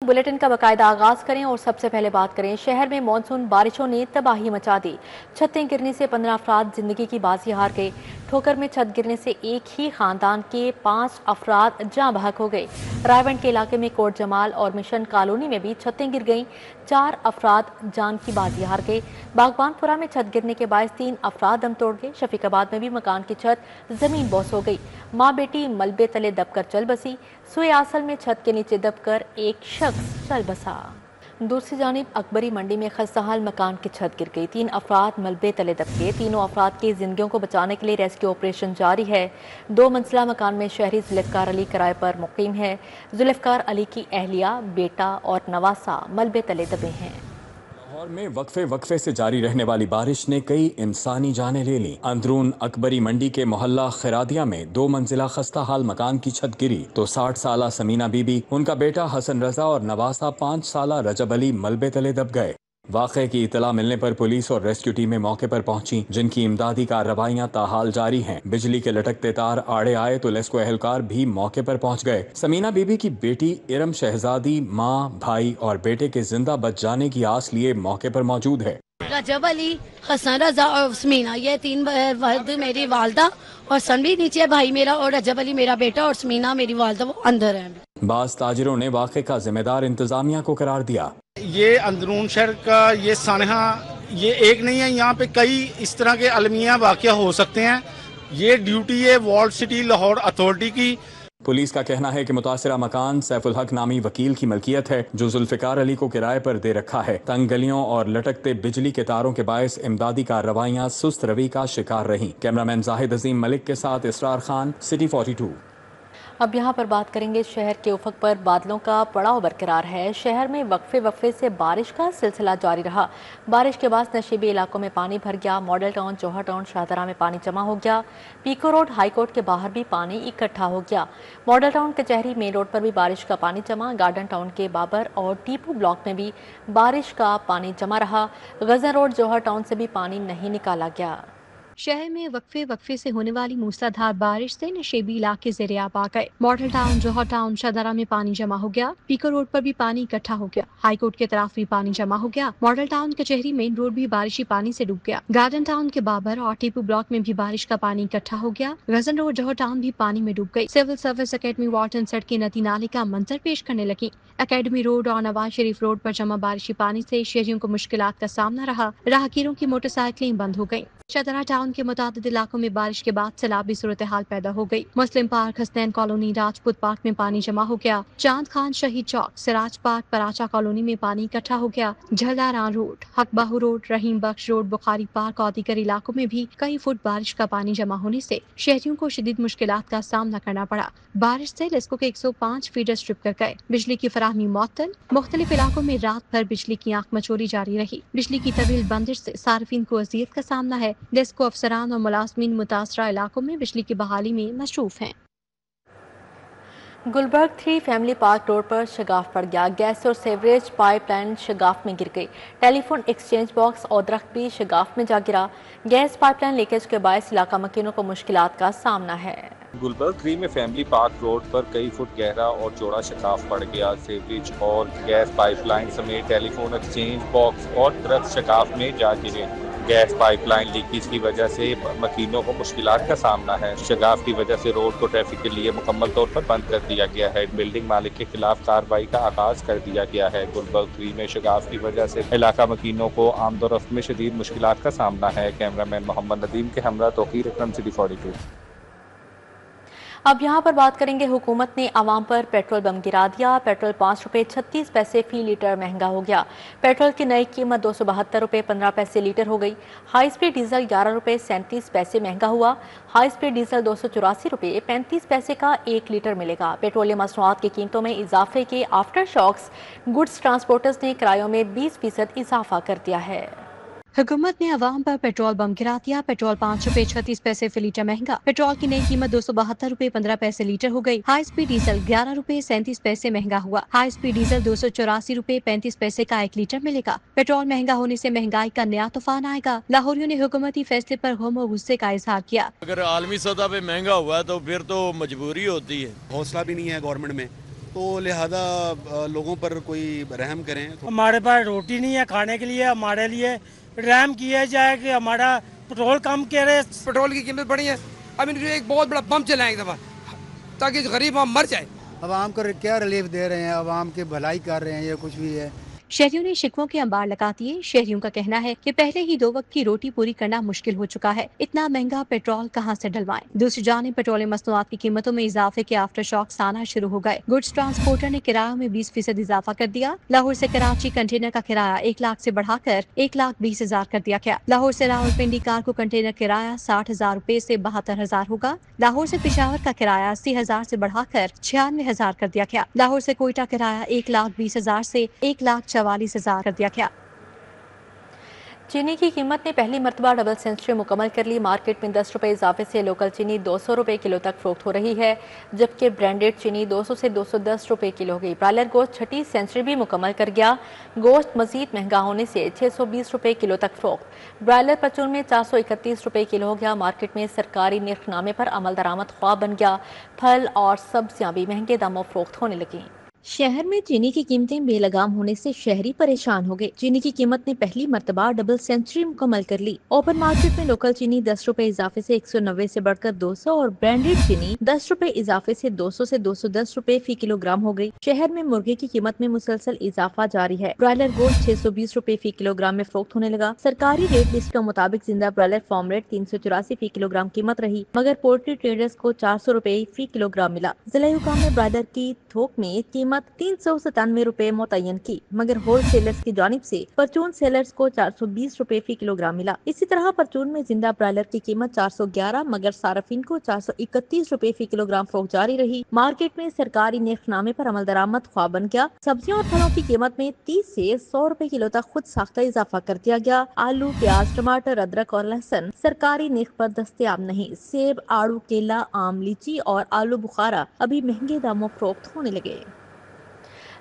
Bulletin का बाकायदा आगाज करें और सबसे पहले बात करें। शहर में मानसून बारिशों ने तबाही मचा दी। छतें गिरने से 15 अफराद जिंदगी की बाजी हार गए। ठोकर में छत गिरने से एक ही खानदान के 5 अफराद जाँ बहक हो गए। रायवंड के इलाके में कोट जमाल और मिशन कॉलोनी में भी छतें गिर गईं। 4 अफराद जान की बाजी हार गए। बागबानपुरा में छत गिरने के बायस 3 अफराद दम तोड़ गए। शफीकाबाद में भी मकान की छत जमीन बोस हो गई। माँ बेटी मलबे तले दबकर चल बसी। सुए आसल में छत के नीचे दबकर एक शख्स चल बसा। दूसरी जानिब अकबरी मंडी में खस्ताहाल मकान की छत गिर गई। 3 अफराद मलबे तले दबके। तीनों अफराद की जिंदगियों को बचाने के लिए रेस्क्यू ऑपरेशन जारी है। 2 मंजिला मकान में शहरी जुल्फ़िकार अली किराए पर मुकीम है। जुल्फ़िकार अली की अहलिया, बेटा और नवासा मलबे तले दबे हैं। लाहौर में वक्फे से जारी रहने वाली बारिश ने कई इंसानी जानें ले ली। अंदरून अकबरी मंडी के मोहल्ला खैरादिया में 2 मंजिला खस्ताहाल मकान की छत गिरी तो 60 साला समीना बीबी, उनका बेटा हसन रजा और नवासा 5 साला रजब अली मलबे तले दब गए। वाक़े की इतला मिलने पर पुलिस और रेस्क्यू टीमें मौके पर पहुंची, जिनकी इमदादी कार्रवाइयां ताहाल जारी हैं। बिजली के लटकते तार आड़े आए तो लेस्को एहलकार भी मौके पर पहुंच गए। समीना बीबी की बेटी इरम शहजादी मां, भाई और बेटे के जिंदा बच जाने की आस लिए मौके पर मौजूद है। रजब अली, हसन रजा और समीना, ये 3 वर्द मेरी वालदा और सन भी नीचे है, भाई मेरा, और रजब अली मेरा बेटा और समीना मेरी वालदा, वो अंदर है। बाज ताजिरों ने वाक़े का जिम्मेदार इंतजामिया को करार दिया। ये अंदरून शहर का ये सानहा ये एक नहीं है, यहाँ पे कई इस तरह के अलमिया वाक़या हो सकते हैं। ये ड्यूटी है वॉल्ड सिटी लाहौर अथॉरिटी की। पुलिस का कहना है कि मुतासिरा मकान सैफुल हक नामी वकील की मलकियत है, जो जुल्फ़िकार अली को किराए पर दे रखा है। तंग गलियों और लटकते बिजली के तारों के बायस इमदादी कार्रवाइयां सुस्त रवि का शिकार रहीं। कैमरामैन जाहिद अजीम मलिक के साथ इसरार खान, सिटी 42। अब यहाँ पर बात करेंगे। शहर के उफक पर बादलों का पड़ाव बरकरार है। शहर में वक्फे से बारिश का सिलसिला जारी रहा। बारिश के बाद नशीबी इलाकों में पानी भर गया। मॉडल टाउन, जौहर टाउन, शाहदरा में पानी जमा हो गया। पीको रोड, हाई कोर्ट के बाहर भी पानी इकट्ठा हो गया। मॉडल टाउन, कचहरी, मेन रोड पर भी बारिश का पानी जमा। गार्डन टाउन के बाबर और टीपू ब्लॉक में भी बारिश का पानी जमा रहा। गजन रोड, जौहर टाउन से भी पानी नहीं निकाला गया। शहर में वक्फे से होने वाली मूसलाधार बारिश से नशेबी इलाके ज़ेर-ए-आब आ गए। मॉडल टाउन, जौहर टाउन, शाहदरा में पानी जमा हो गया। पीको रोड पर भी पानी इकट्ठा हो गया। हाई कोर्ट की तरफ भी पानी जमा हो गया। मॉडल टाउन, कचहरी, मेन रोड भी बारिशी पानी से डूब गया। गार्डन टाउन के बाबर और टीपू ब्लॉक में भी बारिश का पानी इकट्ठा हो गया। गजन रोड, जौहर टाउन भी पानी में डूब गई। सिविल सर्विस अकेडमी वार्टन सड़कें नदी नाले का मंजर पेश करने लगी। अकेडमी रोड और नवाज शरीफ रोड पर जमा बारिशी पानी से शहरियों को मुश्किलात का सामना रहा। राहगीरों की मोटरसाइकिलें बंद हो गईं। शाहदरा टाउन के मुतादिद इलाकों में बारिश के बाद सैलाबी सूरत हाल पैदा हो गई। Muslim park, Hasnain colony, Rajput park में पानी जमा हो गया। चांद खान शहीद चौक, सिराज पार्क, पराचा कॉलोनी में पानी इकट्ठा हो गया। Jhaldaran road, Haqbahu road, Rahim Bakhsh road, Bukhari park और दीगर इलाकों में भी कई फुट बारिश का पानी जमा होने से शहरियों को शदीद मुश्किलात का सामना करना पड़ा। बारिश से लेस्को के 105 फीडर स्ट्रिप कर गए। बिजली की फराहमी मुअत्तल। मुख्तलिफ इलाकों में रात भर बिजली की आंख मचोरी जारी रही। बिजली की तवील बंदिश से सार्फिन को अजियत का सामना है। लेस्को अफसरान और मुलाजमीन मुतासरा इलाकों में बिजली की बहाली में मसरूफ हैं। गुलबर्ग 3 फैमिली पार्क रोड पर शगाफ पड़ गया। गैस और सेवरेज पाइपलाइन शगाफ में गिर गई। टेलीफोन एक्सचेंज बॉक्स और दरख्त भी शगाफ में जा गिरा। गैस पाइपलाइन लीकेज के बायस इलाका मकीनों को मुश्किलात का सामना है। गुलबर्ग 3 में फैमिली पार्क रोड पर कई फुट गहरा और चौड़ा शगाफ पड़ गया। सेवरेज और गैस पाइपलाइन समेत टेलीफोन एक्सचेंज बॉक्स और दरख्त शगाफ में जा गिरे। गैस पाइपलाइन लीकेज की वजह से मकीनों को मुश्किलात का सामना है। शगाफ की वजह से रोड को ट्रैफिक के लिए मुकम्मल तौर पर बंद कर दिया गया है। बिल्डिंग मालिक के खिलाफ कार्रवाई का आगाज कर दिया गया है। गुलबर्ग 3 में शगाफ की वजह से इलाका मकीनों को आमदोरफ्त में शदीद मुश्किलात का सामना है। कैमरामैन मोहम्मद नदीम के हमरा तौकीर अकरम, सिटी 42। अब यहाँ पर बात करेंगे। हुकूमत ने आवाम पर पेट्रोल बम गिरा दिया। पेट्रोल 5 रुपये 36 पैसे फी लीटर महंगा हो गया। पेट्रोल की नई कीमत 272 रुपये 15 पैसे लीटर हो गई। हाई स्पीड डीजल 11 रुपये 37 पैसे महंगा हुआ। हाई स्पीड डीजल 284 रुपये 35 पैसे का 1 लीटर मिलेगा। पेट्रोलियम मसनूआत की कीमतों में इजाफे के आफ्टर शॉक्स गुड्स ट्रांसपोर्टर्स ने किरायों में 20% इजाफा कर दिया है। हुकूमत ने अवाम पर पेट्रोल बम गिरा दिया। पेट्रोल 5 रुपये 36 पैसे फी लीटर महंगा। पेट्रोल की नई कीमत 272 रुपये 15 पैसे लीटर हो गई। हाई स्पीड डीजल 11 रुपये 37 पैसे महंगा हुआ। हाई स्पीड डीजल 284 रुपये 35 पैसे का 1 लीटर मिलेगा। पेट्रोल महंगा होने से महंगाई का नया तूफान आएगा। लाहौरियों ने हुकूमती फैसले पर गम और गुस्से का इजहार किया। अगर आलमी सतह पे महंगा हुआ तो फिर तो मजबूरी होती है। हौसला भी नहीं है गवर्नमेंट में, تو لہذا لوگوں پر کوئی رحم کریں. ہمارے پاس روٹی نہیں ہے کھانے کے لیے, ہمارے لیے رحم کیا جائے کہ ہمارا پٹرول کم کرے. پٹرول کی قیمت بڑھی ہے, اب ان ایک بہت بڑا بم چلائیں ایک دفعہ تاکہ غریب ہم مر جائے. عوام کو کیا ریلیف دے رہے ہیں, عوام کی بھلائی کر رہے ہیں, یہ کچھ بھی ہے. شہریوں نے شکووں کے انبار لگا دیے. شہریوں کا کہنا ہے کہ پہلے ہی 2 وقت کی روٹی پوری کرنا مشکل ہو چکا ہے, اتنا مہنگا پیٹرول کہاں سے ڈلوائیں. دوسری جانب پیٹرولیم مصنوعات کی قیمتوں میں اضافے کے آفٹر شاکس آنا شروع ہو گئے. گڈز ٹرانسپورٹر نے کرایوں میں 20% اضافہ کر دیا. لاہور سے کراچی کنٹینر کا کرایہ 1 لاکھ سے بڑھا کر 1,20,000 کر دیا گیا. لاہور سے راولپنڈی کارگو کنٹینر کرایہ 60,000 روپے سے 72,000 ہوگا. لاہور سے پشاور کا کرایہ 80,000 سے بڑھا کر 96,000 کر دیا گیا. لاہور سے کوئٹہ کرایہ 1,20,000 سے 1,44,000 کر دیا گیا. چینی کی قیمت نے پہلی مرتبہ ڈبل سینچری مکمل کر لی. مارکیٹ میں 10 روپے اضافے سے لوکل چینی 200 روپے کلو تک فروخت ہو رہی ہے, جبکہ برانڈیڈ چینی 200 سے 210 روپے کلو ہو گئی. برائلر گوشت چھٹی سینچری بھی مکمل کر گیا. گوشت مزید مہنگا ہونے سے 620 روپے کلو تک فروخت. برائلر پرچون میں 431 روپے کلو ہو گیا. مارکیٹ میں سرکاری نرخ نامے پر عمل درآمد خواہ بن گیا. پھل اور سبزیاں بھی مہنگے داموں فروخت ہونے لگیں. شہر میں چینی کی قیمتیں بے لگام ہونے سے شہری پریشان ہو گئے. چینی کی قیمت نے پہلی مرتبہ ڈبل سینچری مکمل کر لی. اوپن مارکیٹ میں لوکل چینی 10 روپے اضافے سے 190 سے بڑھ کر 200 اور برانڈیڈ چینی 10 روپے اضافے سے 200 سے 210 روپے فی کلو گرام ہو گئی. شہر میں مرغے کی قیمت میں مسلسل اضافہ جاری ہے. برائلر گوشت 620 روپے فی کلو گرام میں فروخت ہونے لگا. سرکاری ریٹ لسٹ کے مطابق زندہ برائلر فارم ریٹ 384 فی کلو گرام قیمت رہی, مگر پولٹری ٹریڈرز کو 400 روپے فی کلو گرام ملا. ضلع حکام نے برائلر کی تھوک میں قیمت 397 روپے متعین کی, مگر ہول سیلرز کی جانب سے پرچون سیلرز کو 420 روپے فی کلو گرام ملا. اسی طرح پرچون میں زندہ برائلر کی قیمت 411 مگر صارفین کو 431 روپے فی کلو گرام فروخت جاری رہی. مارکیٹ میں سرکاری نرخ نامے پر عمل درآمد خواہ بن گیا. سبزیوں اور پھلوں کی قیمت میں 30 سے 100 روپے کلو تک خود ساختہ اضافہ کر دیا گیا. آلو, پیاز, ٹماٹر, ادرک اور لہسن سرکاری نرخ پر دستیاب نہیں. سیب, آڑو, کیلا, آم, لیچی اور آلو بخارا ابھی مہنگے داموں فروخت ہونے لگے.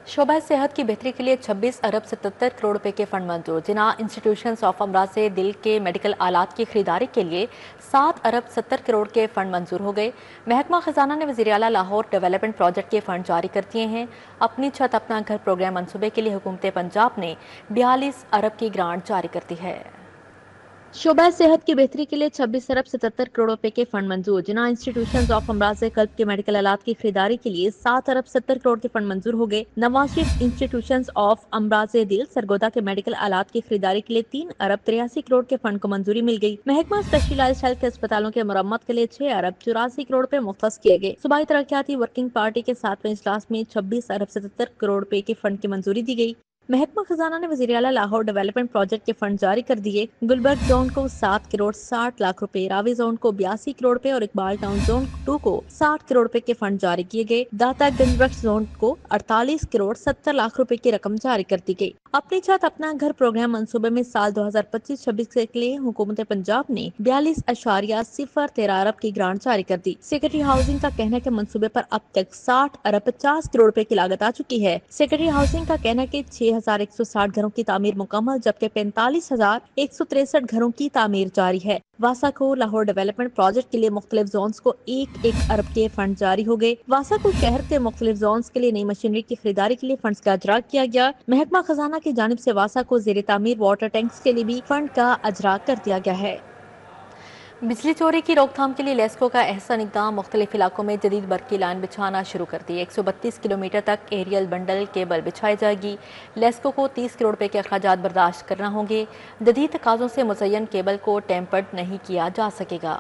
شعبہ صحت کی بہتری کے لیے 26 ارب 77 کروڑ روپے کے fund Manzoor. Jinnah institutions of امراض دل کے میڈیکل آلات کی خریداری کے لیے 7 ارب 70 کروڑ کے فنڈ منظور ہو گئے. محکمہ خزانہ نے وزیر اعلیٰ لاہور ڈیولپمنٹ پروجیکٹ کے فنڈ جاری کر دیے ہیں. اپنی چھت اپنا گھر پروگرام منصوبے کے لیے حکومت پنجاب نے 42 ارب کی گرانٹ جاری کر دی ہے. شعبہ صحت کی بہتری کے لیے 26 ارب 77 کروڑ روپے کے fund Manzoor. Jinnah institutions of امراض قلب کے میڈیکل آلات کی خریداری کے لیے 7 ارب 70 کروڑ کے فنڈ منظور ہو گئے. نواز شریف انسٹیٹیوشنز آف امراض دل سرگودا کے میڈیکل آلات کی خریداری کے لیے 3 ارب 83 کروڑ کے فنڈ کو منظوری مل گئی. محکمہ اسپیشلائزڈ ہیلتھ کے اسپتالوں کے مرمت کے لیے 6 ارب 84 کروڑ روپے مختص کیے گئے. صوبائی ترقیاتی ورکنگ پارٹی کے 7ویں اجلاس میں 26 ارب 77 کروڑ روپے کے فنڈ کی منظوری دی گئی. محکمہ خزانہ نے وزیر اعلیٰ لاہور ڈیولپمنٹ پروجیکٹ کے فنڈ جاری کر دیے. گلبرگ زون کو 7 کروڑ 60 لاکھ روپے, راوی زون کو 82 کروڑ روپے اور اقبال ٹاؤن زون 2 کو 60 کروڑ روپے کے فنڈ جاری کیے گئے. داتا گنج بخش زون کو 48 کروڑ 70 لاکھ روپے کی رقم جاری کر دی گئی. اپنی چھت اپنا گھر پروگرام منصوبے میں سال 2025-26 کے لیے حکومت پنجاب نے 42.013 ارب کی گرانٹ جاری کر دی. سیکرٹری ہاؤسنگ کا کہنا ہے کہ منصوبے پر اب تک 60 ارب 50 کروڑ روپے کی لاگت آ چکی ہے. سیکرٹری ہاؤسنگ کا کہنا ہے کہ 6,160 گھروں کی تعمیر مکمل جبکہ 45,163 گھروں کی تعمیر جاری ہے. واسا کو لاہور ڈیولپمنٹ پروجیکٹ کے لیے مختلف زونز کو 1 ارب کے فنڈ جاری ہو گئے. واسا کو شہر کے مختلف زونز کے لیے نئی مشینری کی خریداری کے لیے فنڈز کا اجرا کیا گیا. محکمہ خزانہ کی جانب سے واسا کو زیر تعمیر واٹر ٹینکس کے لیے بھی فنڈ کا اجرا کر دیا گیا ہے. بجلی چوری کی روک تھام کے لیے لیسکو کا احسن اقدام. مختلف علاقوں میں جدید برقی لائن بچھانا شروع کر دی. 132 کلومیٹر تک ایریل بنڈل کیبل بچھائی جائے گی. لیسکو کو 30 کروڑ روپے کے اخراجات برداشت کرنا ہوں گے. جدید تقاضوں سے مزین کیبل کو ٹیمپرڈ نہیں کیا جا سکے گا.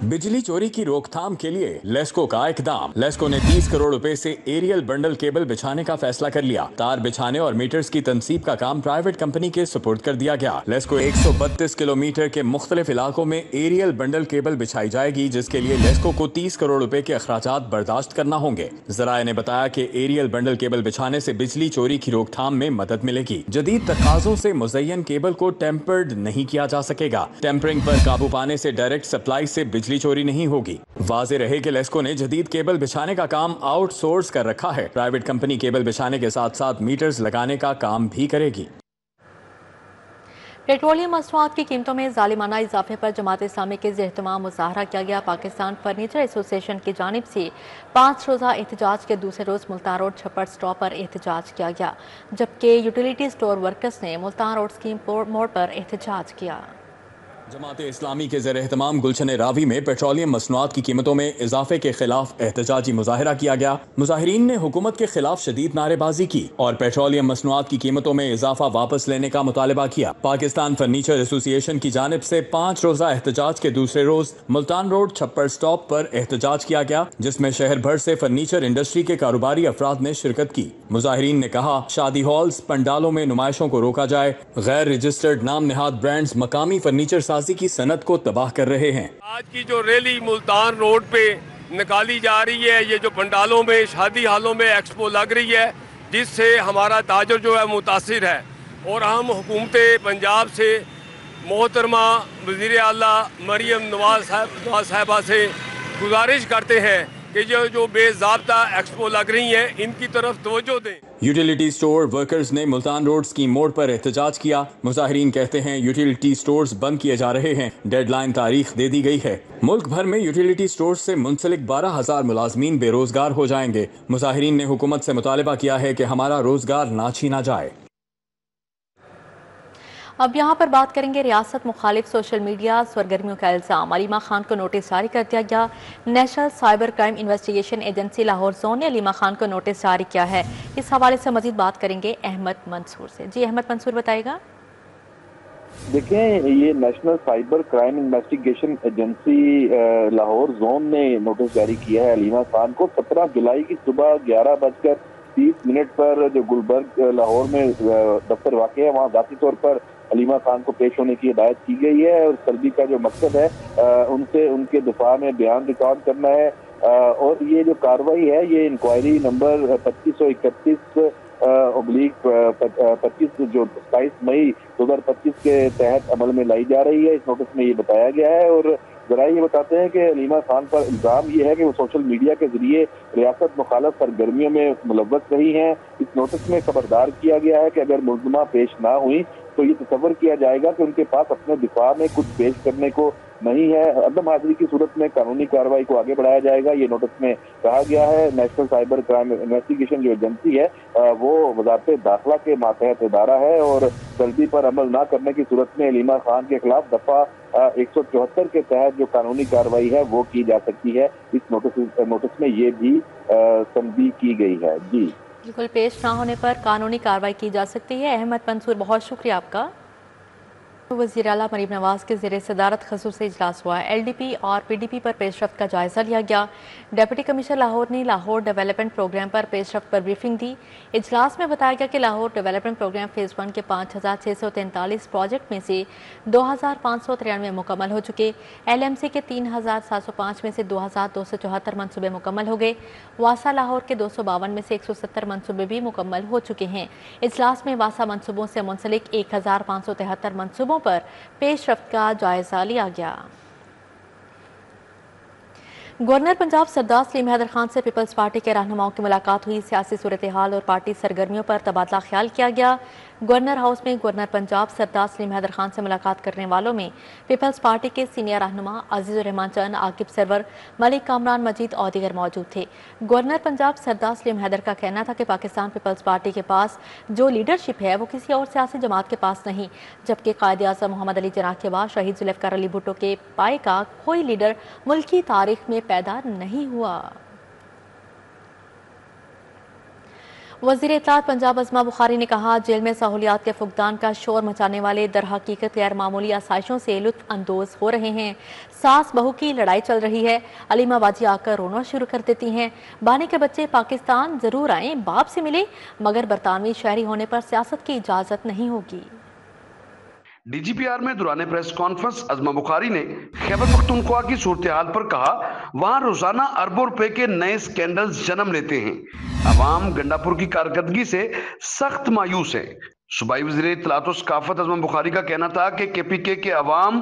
بجلی چوری کی روک تھام کے لیے لیسکو کا اقدام. لیسکو نے 30 کروڑ روپے سے ایریل بنڈل کیبل بچھانے کا فیصلہ کر لیا. تار بچھانے اور میٹرز کی تنصیب کا کام پرائیویٹ کمپنی کے سپرد کر دیا گیا. لیسکو 132 کلومیٹر کے مختلف علاقوں میں ایریل بنڈل کیبل بچھائی جائے گی, جس کے لیے لیسکو کو 30 کروڑ روپے کے اخراجات برداشت کرنا ہوں گے. ذرائع نے بتایا کہ ایریل بنڈل کیبل بچھانے سے بجلی چوری کی روک تھام میں مدد ملے گی. جدید تقاضوں سے مزین کیبل کو ٹیمپرڈ نہیں کیا جا سکے گا. ٹیمپرنگ پر قابو پانے سے ڈائریکٹ سپلائی سے بجلی چوری نہیں ہوگی. واضح رہے کہ لیسکو نے جدید کیبل بچھانے کا کام آؤٹ سورس کر رکھا ہے. پرائیویٹ کمپنی کیبل بچھانے کے ساتھ ساتھ میٹرز لگانے کا کام بھی کرے گی. पेट्रोलियम मसनूआत की कीमतों में जालिमाना इजाफे पर जमात इस्लामी के ज़ेर-एहतमाम मुजाहरा किया गया। पाकिस्तान फर्नीचर एसोसिएशन की जानिब से 5 रोज़ा एहतजाज के दूसरे रोज़ मुल्तान रोड छप्पर स्टॉप पर एहतजाज किया गया, जबकि यूटिलिटी स्टोर वर्कर्स ने मुल्तान रोड स्कीम मोड़ पर एहतजाज किया। जमात इस्लामी के ज़ेर-एहतमाम गुलशन रावी में पेट्रोलियम मसनूआत की कीमतों में इजाफे के खिलाफ एहतजाजी मुजाहरा किया गया। मुजाहिरीन ने हुकूमत के खिलाफ शदीद नारेबाजी की और पेट्रोलियम मसनूआत की कीमतों में इजाफा वापस लेने का मुतालबा किया। पाकिस्तान फर्नीचर एसोसिएशन की जानिब से 5 रोज़ा एहतजाज के दूसरे रोज मुल्तान रोड छप्पर स्टॉप पर एहतजाज किया गया, जिसमें शहर भर से फर्नीचर इंडस्ट्री के कारोबारी अफराद ने शिरकत की। मुजाहिरीन ने कहा, शादी हॉल्स, पंडालों में नुमाइशों को रोका जाए। गैर रजिस्टर्ड नाम निहाद ब्रांड्स मकामी फर्नीचर साजी की सनत को तबाह कर रहे हैं। आज की जो रैली मुल्तान रोड पे निकाली जा रही है, ये जो पंडालों में, शादी हालों में एक्सपो लग रही है, जिससे हमारा ताजर जो है मुतासिर है, और हम हुकूमत पंजाब से मोहतरमा वज़ीर आला मरियम नवाज साहिबा से गुजारिश करते हैं कि जो बेज़ाब्ता एक्सपो लग रही हैं, इनकी तरफ तवज्जो दें। यूटिलिटी स्टोर वर्कर्स ने मुल्तान रोड स्कीम मोड़ पर एहतजाज किया। मुजाहिरीन कहते हैं यूटिलिटी स्टोर्स बंद किए जा रहे हैं, डेडलाइन तारीख दे दी गई है। मुल्क भर में यूटिलिटी स्टोर्स से मुंसलिक 12,000 मुलाजमीन बेरोजगार हो जाएंगे। मुजाहिरीन ने हुकूमत से मुतालबा किया है कि हमारा रोजगार ना छीना जाए। अब यहाँ पर बात करेंगे रियासत मुखालिफ सोशल मीडिया सरगर्मियों का इल्ज़ाम। अलीमा खान को नोटिस जारी कर दिया गया। National cyber crime investigation agency Lahore zone ने अलीमा खान को नोटिस जारी किया है। इस हवाले से मजीद बात करेंगे अहमद मंसूर से। जी अहमद मंसूर, बताइएगा। देखें, ये national cyber crime investigation agency Lahore zone ने नोटिस जारी किया है अलीमा खान को। 17 जुलाई की सुबह 11:30 पर जो गुलबर्ग लाहौर में दफ्तर वाक़ है, वहाँ ज़ाती तौर पर अलीमा खान को पेश होने की हिदायत की गई है। और तलबी का जो मकसद है उनसे उनके दिफा में बयान रिकॉर्ड करना है। और ये जो कार्रवाई है, ये इंक्वायरी नंबर 2531/25 जो 27 मई 2025 के तहत अमल में लाई जा रही है। इस नोटिस में ये बताया गया है और जराये ये बताते हैं कि अलीमा खान पर इल्ज़ाम ये है कि वो सोशल मीडिया के जरिए रियासत मुखालफ सरगर्मियों में मुलव्वस रही हैं। इस नोटिस में खबरदार किया गया है कि अगर मुल्ज़िमा पेश ना हुई तो ये तसव्वुर किया जाएगा कि उनके पास अपने दिफा में कुछ पेश करने को नहीं है। अदम हाजिरी की सूरत में कानूनी कार्रवाई को आगे बढ़ाया जाएगा, ये नोटिस में कहा गया है। नेशनल साइबर क्राइम इन्वेस्टिगेशन जो एजेंसी है वो वज़ारत दाखिला के मातहत इदारा है और तलबी पर अमल न करने की सूरत में अलीमा खान के खिलाफ दफा 174 के तहत जो कानूनी कार्रवाई है वो की जा सकती है। इस नोटिस में ये भी तंबीह की गई है। जी बिल्कुल, पेश ना होने पर कानूनी कार्रवाई की जा सकती है। अहमद मंसूर, बहुत शुक्रिया आपका। वज़ीर आला मरीम नवाज के ज़ेरे सदारत ख़ुसूसी इजलास हुआ। LDP और PDP पर पेशरफ्त का जायज़ा लिया गया। डिप्टी कमिश्नर लाहौर ने लाहौर डेवलपमेंट प्रोग्राम पर पेशरफ्त पर ब्रीफिंग दी। इजलास में बताया गया कि लाहौर डेवलपमेंट प्रोग्राम फ़ेज़ 1 के 5,643 प्रोजेक्ट में से 2,593 मुकम्मल हो चुके। LMC के 3,705 में से 2,274 मनसूबे मुकम्मल हो गए। वासा लाहौर के 252 में से 170 मनसूबे भी मुकम्मल हो चुके हैं। इजलास में वासा मनसूबों से मुंसलिक 1,573 मनसूबों पर पेशरफ्त का जायजा लिया गया। गवर्नर पंजाब सरदार सलीम हैदर खान से पीपल्स पार्टी के रहनुमाओं की मुलाकात हुई। सियासी सूरत हाल और पार्टी सरगर्मियों पर तबादला ख्याल किया गया। गवर्नर हाउस में गवर्नर पंजाब सरदार सलीम हैदर खान से मुलाकात करने वालों में पीपल्स पार्टी के सीनियर रहनुमा अजीज़ुर रहमान चंद, आकिब सरवर, मलिक कामरान मजीद और दीगर मौजूद थे। गवर्नर पंजाब सरदार सलीम हैदर का कहना था कि पाकिस्तान पीपल्स पार्टी के पास जो लीडरशिप है वो किसी और सियासी जमात के पास नहीं, जबकि कायद आज़म मोहम्मद अली जिन्ना के बाद शहीद जुल्फ़िकार अली भुट्टो के पाए का कोई लीडर मुल्क की तारीख में पैदा नहीं हुआ। वज़ीर इत्तलात पंजाब अज़मा बुखारी ने कहा, जेल में सहूलियात के फुकदान का शोर मचाने वाले दर हकीकत गैर मामूली आसाइशों से लुत्फ़ अंदोज़ हो रहे हैं। सास बहू की लड़ाई चल रही है, अलीमा बाजी आकर रोना शुरू कर देती हैं। बानी के बच्चे पाकिस्तान ज़रूर आएँ, बाप से मिले, मगर बरतानवी शहरी होने पर सियासत की इजाज़त नहीं होगी। DGPR में दौरान प्रेस कॉन्फ्रेंस अज़मा बुखारी ने खैबर पख्तूनख्वा की सूरत हाल पर कहा, वहाँ रोजाना अरबों रुपए के नए स्कैंडल्स जन्म लेते हैं। अवाम गंडापुर की कारकर्दगी से सख्त मायूस है। सूबाई वज़ीर इत्तलात व सकाफत अज़मा बुखारी का कहना था कि KPK के अवाम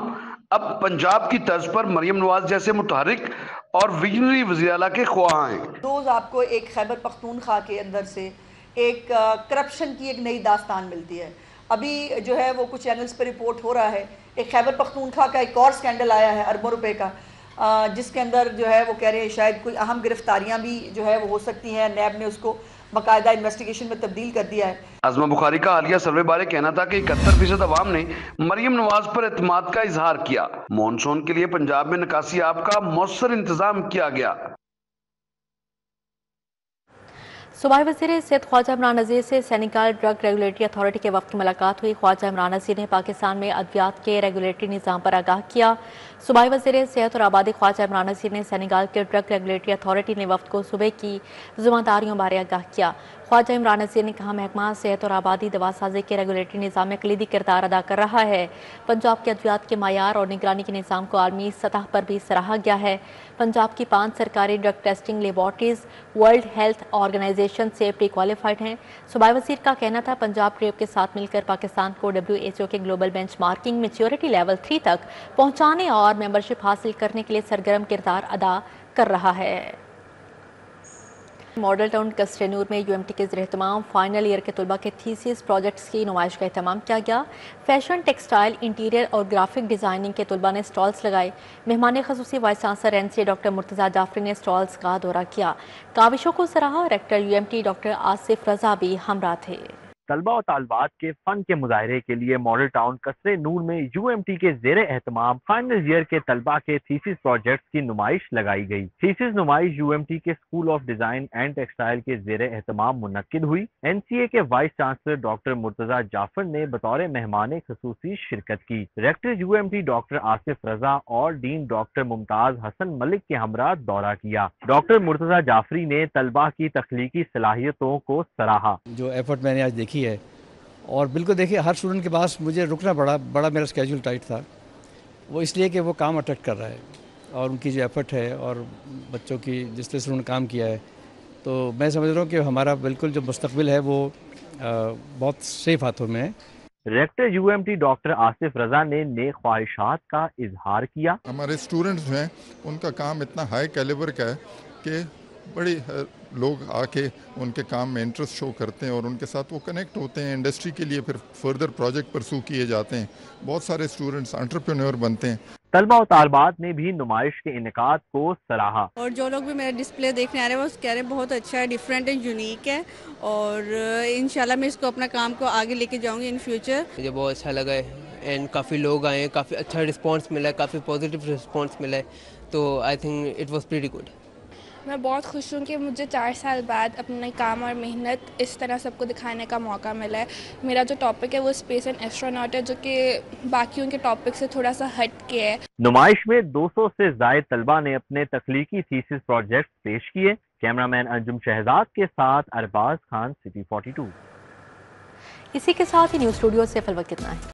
अब पंजाब की तर्ज पर मरियम नवाज जैसे मुतहरिक और विजनरी वज़ीर आला के ख्वाह हैं। रोज आपको एक खैबर पख्तूनख्वा के अंदर से एक करप्शन की एक नई दास्तान मिलती है। ابھی جو ہے وہ کچھ چینلز پہ رپورٹ ہو رہا ہے ایک خیبر پختونخوا کا ایک اور سکینڈل آیا ہے اربوں روپے کا، جس کے اندر جو ہے وہ کہہ رہے ہیں شاید کوئی اہم گرفتاریاں بھی جو ہے وہ ہو سکتی ہیں، نیب نے اس کو باقاعدہ انویسٹیگیشن میں تبدیل کر دیا ہے۔ عظمہ بخاری کا حالیہ سروے بارے کہنا تھا کہ 71% عوام نے مریم نواز پر اعتماد کا اظہار کیا۔ مانسون کے لیے پنجاب میں نکاسی آب کا مؤثر انتظام کیا گیا۔ صوبائی وزیر صحت خواجہ عمران نذیر سے سینیگال ڈرگ ریگولیٹری اتھارٹی کے وقت ملاقات ہوئی۔ خواجہ عمران نذیر نے پاکستان میں ادویات کے ریگولیٹری نظام پر آگاہ کیا۔ صوبائی وزیر صحت اور آبادی خواجہ عمران نذیر نے سینیگال کے ڈرگ ریگولیٹری اتھارٹی نے وفد کو صوبے کی ذمہ داریوں بارے آگاہ کیا۔ خواجہ عمران نذیر نے کہا محکمہ صحت اور آبادی دوا سازی کے ریگولیٹری نظام میں کلیدی کردار ادا کر رہا ہے۔ پنجاب کے ادویات کے معیار اور نگرانی کے نظام کو عالمی سطح پر بھی سراہا گیا ہے۔ پنجاب کی 5 سرکاری drug testing laboratories world health organization سے پری کوالیفائڈ ہیں۔ صوبائی وزیر کا کہنا تھا پنجاب گریپ کے ساتھ مل کر پاکستان کو WHO کے global bench marking maturity level 3 تک پہنچانے اور ممبرشپ حاصل کرنے کے لیے سرگرم کردار ادا کر رہا ہے۔ ماڈل ٹاؤن قصر نور میں UMT کے زیر اہتمام فائنل ایئر کے طلبہ کے تھیسس پروجیکٹس کی نمائش کا اہتمام کیا گیا۔ فیشن، ٹیکسٹائل، انٹیریئر اور گرافک ڈیزائننگ کے طلبہ نے سٹالز لگائے۔ مہمان خصوصی vice chancellor NCA doctor Murtaza Jafri نے سٹالز کا دورہ کیا۔ کاوشوں کو سراہا۔ Rector UMT doctor Asif Raza بھی ہمراہ تھے۔ طلبہ و طالبات کے فن کے مظاہرے کے لیے ماڈل ٹاؤن قصر نور میں UMT کے زیر اہتمام فائنل ایئر کے طلبہ کے تھیسس پروجیکٹس کی نمائش لگائی گئی۔ تھیسس نمائش UMT کے school of design and textile کے زیر اہتمام منعقد ہوئی۔ NCA کے وائس چانسلر ڈاکٹر مرتضیٰ جعفر نے بطور مہمان خصوصی شرکت کی۔ ریکٹر UMT ڈاکٹر آصف رضا اور ڈین ڈاکٹر ممتاز حسن ملک کے ہمراہ دورہ کیا۔ ڈاکٹر مرتضیٰ جعفری نے طلبہ کی تخلیقی صلاحیتوں کو سراہا۔ جو ایفرٹ میں نے آج دیکھی ہے اور بالکل دیکھیے ہر اسٹوڈنٹ کے پاس مجھے رکنا بڑا میرا اسکیجول ٹائٹ تھا، وہ اس لیے کہ وہ کام اٹیکٹ کر رہا ہے اور ان کی جو ایفرٹ ہے اور بچوں کی جس طرح سے انہوں نے کام کیا ہے، تو میں سمجھ رہا ہوں کہ ہمارا بالکل جو مستقبل ہے وہ بہت سیف ہاتھوں میں ہے۔ ریکٹر UMT ڈاکٹر آصف رضا نے نیک خواہشات کا اظہار کیا۔ ہمارے اسٹوڈنٹس ہیں ان کا کام اتنا ہائی کیلیبر کا ہے کہ بڑی لوگ آ کے ان کے کام میں انٹرسٹ شو کرتے ہیں اور ان کے ساتھ وہ کنیکٹ ہوتے ہیں، انڈسٹری کے لیے پھر فردر پروجیکٹ پرسو کیے جاتے ہیں، بہت سارے اسٹوڈنٹس انٹرپرینور بنتے ہیں۔ طلبہ و طالبات نے بھی نمائش کے انعقاد کو سراہا۔ اور جو لوگ بھی میرا ڈسپلے دیکھنے آ رہے ہیں وہ کہہ رہے ہیں بہت اچھا ہے، ڈیفرنٹ اینڈ یونیک ہے، اور انشاءاللہ میں اس کو اپنا کام کو آگے لے کے جاؤں گی ان فیوچر۔ مجھے بہت اچھا لگا ہے اینڈ کافی لوگ آئے ہیں، کافی اچھا رسپانس ملا ہے، کافی پازیٹیو رسپانس ملا ہے، تو I think it was pretty good. میں بہت خوش ہوں کہ مجھے 4 سال بعد اپنے کام اور محنت اس طرح سب کو دکھانے کا موقع ملا ہے۔ میرا جو ٹاپک ہے وہ اسپیس اینڈ ایسٹروناٹ ہے، جو کہ باقیوں کے ٹاپک سے تھوڑا سا ہٹ کے ہے۔ نمائش میں 200 سے زائد طلبہ نے اپنے تخلیقی تھیسس پروجیکٹس پیش کیے۔ کیمرامین انجم شہزاد کے ساتھ ارباز خان، City 42۔ اسی کے ساتھ ہی نیوز اسٹوڈیو سے فی الوقت اتنا ہے۔